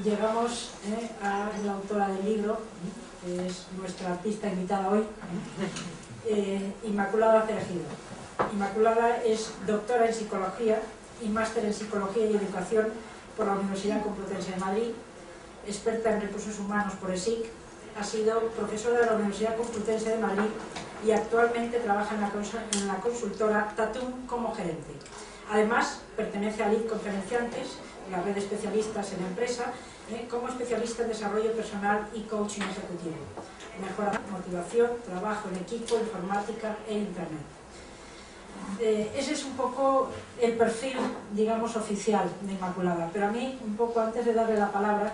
llegamos a la autora del libro, que es nuestra artista invitada hoy, Inmaculada Cerejido. Inmaculada es doctora en Psicología y máster en Psicología y Educación por la Universidad Complutense de Madrid, experta en recursos humanos por ESIC, ha sido profesora de la Universidad Complutense de Madrid y actualmente trabaja en la consultora Tatum como gerente. Además, pertenece a LID Conferenciantes, la red de especialistas en empresa, como especialista en desarrollo personal y coaching ejecutivo. Mejora motivación, trabajo en equipo, informática e internet. Ese es un poco el perfil, digamos, oficial de Inmaculada. Pero a mí, un poco antes de darle la palabra,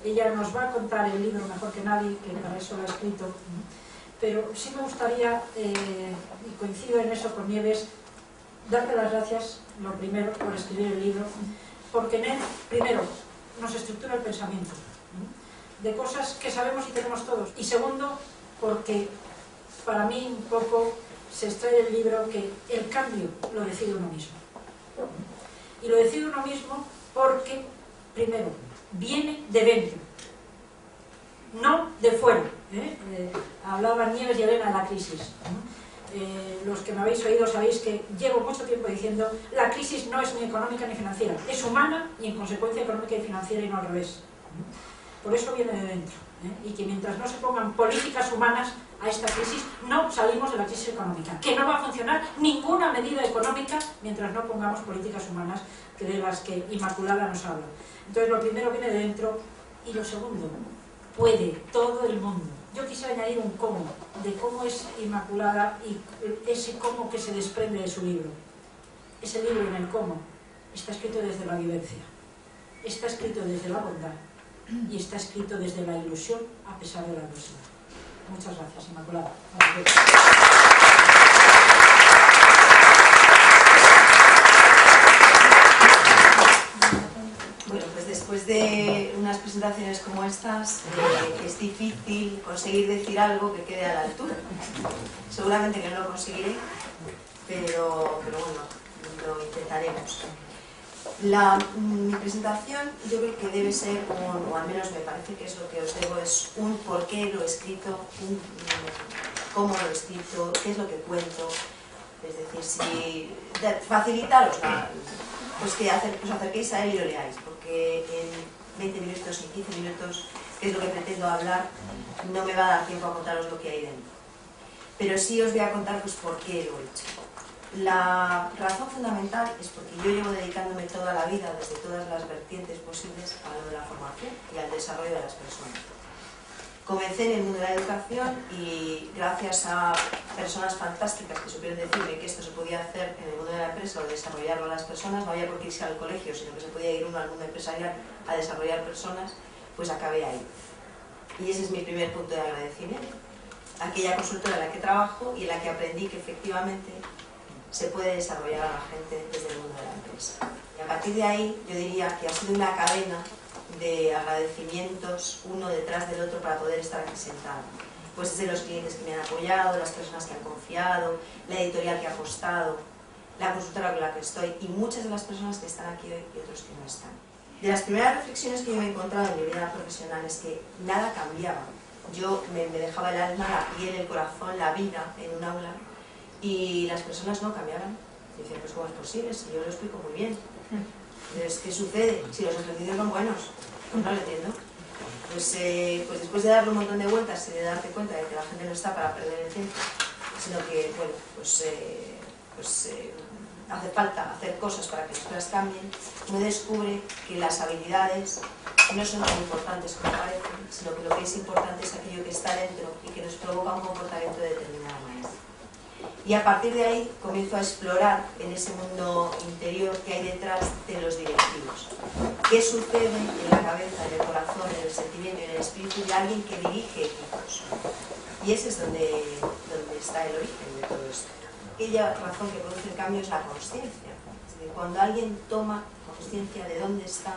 ella nos va a contar el libro mejor que nadie, que para eso lo ha escrito. Pero sí me gustaría, y coincido en eso con Nieves, darte las gracias, lo primero, por escribir el libro, porque en él, primero, nos estructura el pensamiento, de cosas que sabemos y tenemos todos. Y segundo, porque para mí un poco se extrae del libro que el cambio lo decide uno mismo. Y lo decide uno mismo porque, primero, viene de dentro, no de fuera. Hablaban Nieves y Elena de la crisis. Los que me habéis oído sabéis que llevo mucho tiempo diciendo la crisis no es ni económica ni financiera, es humana y en consecuencia económica y financiera y no al revés. Por eso viene de dentro. Y que mientras no se pongan políticas humanas a esta crisis, no salimos de la crisis económica. Que no va a funcionar ninguna medida económica mientras no pongamos políticas humanas, que de las que Inmaculada nos habla. Entonces lo primero viene de dentro y lo segundo, puede todo el mundo. Yo quisiera añadir un cómo, de cómo es Inmaculada y ese cómo que se desprende de su libro. Ese libro en el cómo está escrito desde la vivencia, está escrito desde la bondad y está escrito desde la ilusión a pesar de la adversidad. Muchas gracias, Inmaculada. Bueno, pues después de unas presentaciones como estas, es difícil conseguir decir algo que quede a la altura. Seguramente que no lo conseguiré, pero bueno, lo intentaremos. Mi presentación yo creo que debe ser, o al menos me parece que es lo que os debo, es un por qué lo he escrito, cómo lo he escrito, qué es lo que cuento. Es decir, si facilitaros pues que os acerquéis a él y lo leáis, porque en 20 minutos y 15 minutos, que es lo que pretendo hablar, no me va a dar tiempo a contaros lo que hay dentro. Pero sí os voy a contar pues por qué lo he hecho. La razón fundamental es porque yo llevo dedicándome toda la vida, desde todas las vertientes posibles, a lo de la formación y al desarrollo de las personas. Comencé en el mundo de la educación y gracias a personas fantásticas que supieron decirme que esto se podía hacer en el mundo de la empresa o desarrollarlo a las personas, no había por qué irse al colegio, sino que se podía ir uno al mundo empresarial a desarrollar personas, pues acabé ahí. Y ese es mi primer punto de agradecimiento. Aquella consultora en la que trabajo y en la que aprendí que efectivamente se puede desarrollar a la gente desde el mundo de la empresa. Y a partir de ahí yo diría que ha sido una cadena de agradecimientos uno detrás del otro para poder estar aquí sentado. Pues desde los clientes que me han apoyado, las personas que han confiado, la editorial que ha apostado, la consultora con la que estoy y muchas de las personas que están aquí hoy y otros que no están. De las primeras reflexiones que yo me he encontrado en mi vida profesional es que nada cambiaba. Yo me dejaba el alma, la piel, el corazón, la vida en un aula y las personas no cambiaban. Y decía, pues ¿cómo es posible? Si yo lo explico muy bien. Entonces, ¿qué sucede? Si los ejercicios son buenos, pues no lo entiendo. Pues después de darle un montón de vueltas y de darte cuenta de que la gente no está para perder el tiempo, sino que, bueno, hace falta hacer cosas para que las cosas cambien, uno descubre que las habilidades no son tan importantes como parecen, sino que lo que es importante es aquello que está dentro y que nos provoca un comportamiento de determinada manera. Y a partir de ahí comienzo a explorar en ese mundo interior que hay detrás de los directivos. ¿Qué sucede en la cabeza, en el corazón, en el sentimiento y en el espíritu de alguien que dirige equipos? Y ese es donde está el origen de todo esto. Aquella razón que produce el cambio es la consciencia. Es decir, cuando alguien toma consciencia de dónde está,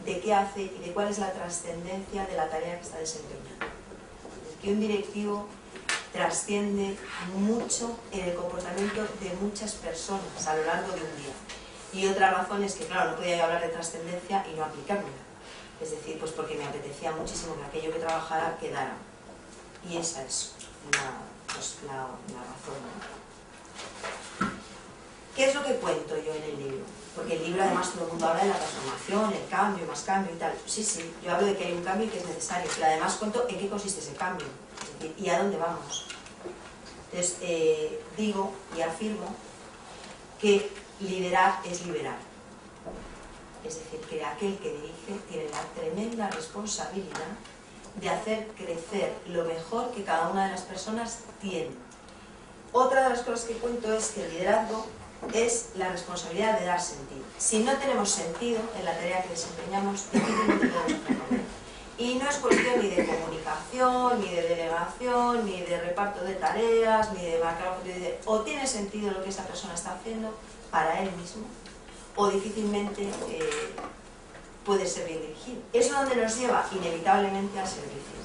de qué hace y de cuál es la trascendencia de la tarea que está desempeñando. Es decir, que un directivo trasciende mucho en el comportamiento de muchas personas a lo largo de un día. Y otra razón es que, claro, no podía hablar de trascendencia y no aplicármela. Es decir, pues porque me apetecía muchísimo que aquello que trabajara quedara. Y esa es la razón, ¿no? ¿Qué es lo que cuento yo en el libro? Porque el libro, además, todo el mundo habla de la transformación, el cambio, más cambio y tal. Sí, sí, yo hablo de que hay un cambio y que es necesario, pero además cuento en qué consiste ese cambio, es decir, y a dónde vamos. Entonces, digo y afirmo que liderar es liberar. Es decir, que aquel que dirige tiene la tremenda responsabilidad de hacer crecer lo mejor que cada una de las personas tiene. Otra de las cosas que cuento es que el liderazgo es la responsabilidad de dar sentido. Si no tenemos sentido en la tarea que desempeñamos, difícilmente podemos responder. Y no es cuestión ni de comunicación, ni de delegación, ni de reparto de tareas, ni de marcar o tiene sentido lo que esa persona está haciendo para él mismo, o difícilmente puede ser bien dirigido. Eso es donde nos lleva inevitablemente al servicio.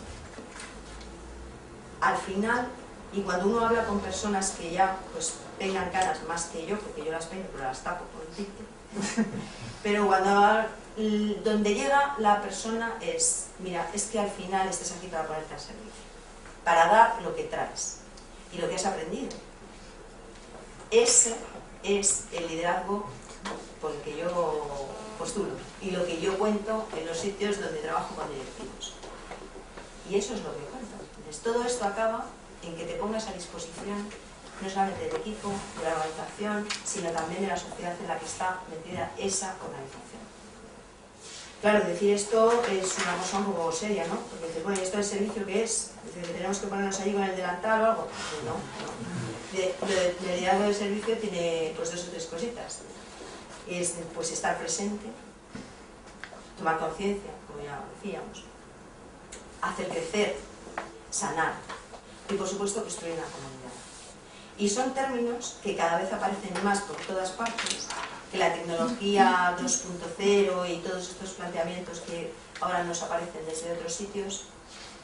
Al final, y cuando uno habla con personas que ya pues peinan caras más que yo, porque yo las peino pero las tapo por el dicte, pero cuando donde llega la persona es, mira, es que al final estás aquí para ponerte al servicio, para dar lo que traes y lo que has aprendido. Ese es el liderazgo por el que yo postulo y lo que yo cuento en los sitios donde trabajo con directivos. Y eso es lo que cuento. Entonces, todo esto acaba en que te pongas a disposición no solamente del equipo, de la organización, sino también de la sociedad en la que está metida esa organización. Claro, decir esto es una cosa un poco seria, ¿no? Porque dices, bueno, ¿y esto del servicio qué es? Dice que tenemos que ponernos allí con el delantal o algo. Pues no. El liderazgo del servicio tiene pues 2 o 3 cositas. Es pues estar presente, tomar conciencia, como ya decíamos, hacer crecer, sanar y por supuesto construir una comunidad. Y son términos que cada vez aparecen más por todas partes, que la tecnología 2.0 y todos estos planteamientos que ahora nos aparecen desde otros sitios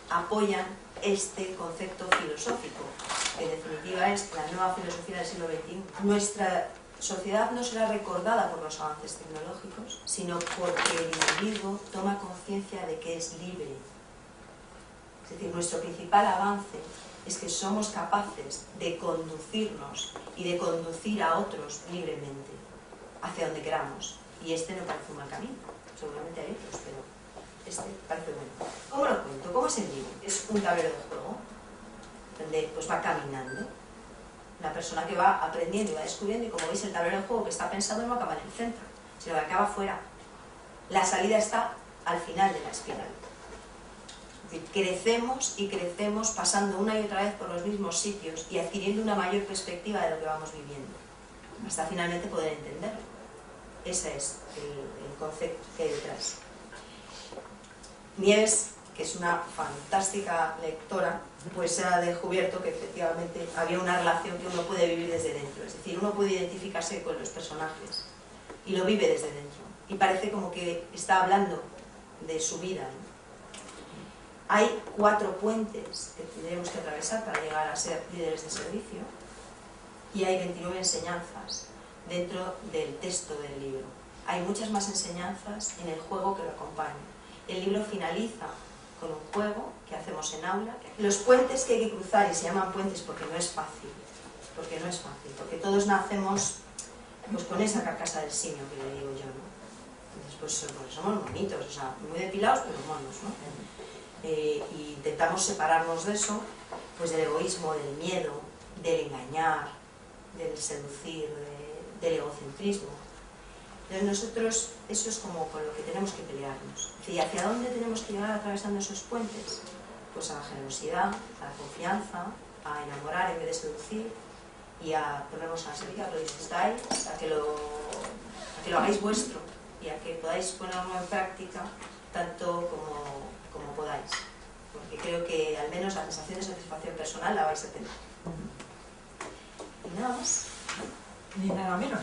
apoyan este concepto filosófico, que en definitiva es la nueva filosofía del siglo XXI. Nuestra sociedad no será recordada por los avances tecnológicos, sino porque el individuo toma conciencia de que es libre. Es decir, nuestro principal avance es que somos capaces de conducirnos y de conducir a otros libremente hacia donde queramos. Y este no parece un mal camino, seguramente hay otros, pero este parece bueno. ¿Cómo lo cuento? ¿Cómo es el libro? Es un tablero de juego donde pues va caminando la persona que va aprendiendo y va descubriendo, y como veis el tablero de juego que está pensado no acaba en el centro, sino que acaba fuera. La salida está al final de la espiral. Es decir, crecemos y crecemos pasando una y otra vez por los mismos sitios y adquiriendo una mayor perspectiva de lo que vamos viviendo, hasta finalmente poder entenderlo. Ese es el concepto que hay detrás. Nieves, que es una fantástica lectora, pues ha descubierto que efectivamente había una relación que uno puede vivir desde dentro. Es decir, uno puede identificarse con los personajes y lo vive desde dentro. Y parece como que está hablando de su vida, ¿no? Hay 4 puentes que tendremos que atravesar para llegar a ser líderes de servicio y hay 29 enseñanzas dentro del texto del libro. Hay muchas más enseñanzas en el juego que lo acompaña. El libro finaliza con un juego que hacemos en aula. Los puentes que hay que cruzar, y se llaman puentes porque no es fácil, porque todos nacemos pues con esa carcasa del simio que le digo yo, ¿no? Entonces pues somos bonitos, o sea, muy depilados pero monos, ¿no? Y intentamos separarnos de eso, pues del egoísmo, del miedo, del engañar, del seducir, del egocentrismo. Entonces nosotros, eso es como con lo que tenemos que pelearnos. ¿Y hacia dónde tenemos que llegar atravesando esos puentes? Pues a la generosidad, a la confianza, a enamorar en vez de seducir y a ponernos a servir, a que lo disfrutáis, a que lo hagáis vuestro y a que podáis ponerlo en práctica tanto como podáis. Porque creo que al menos la sensación de satisfacción personal la vais a tener. Y nada más. Ni nada menos.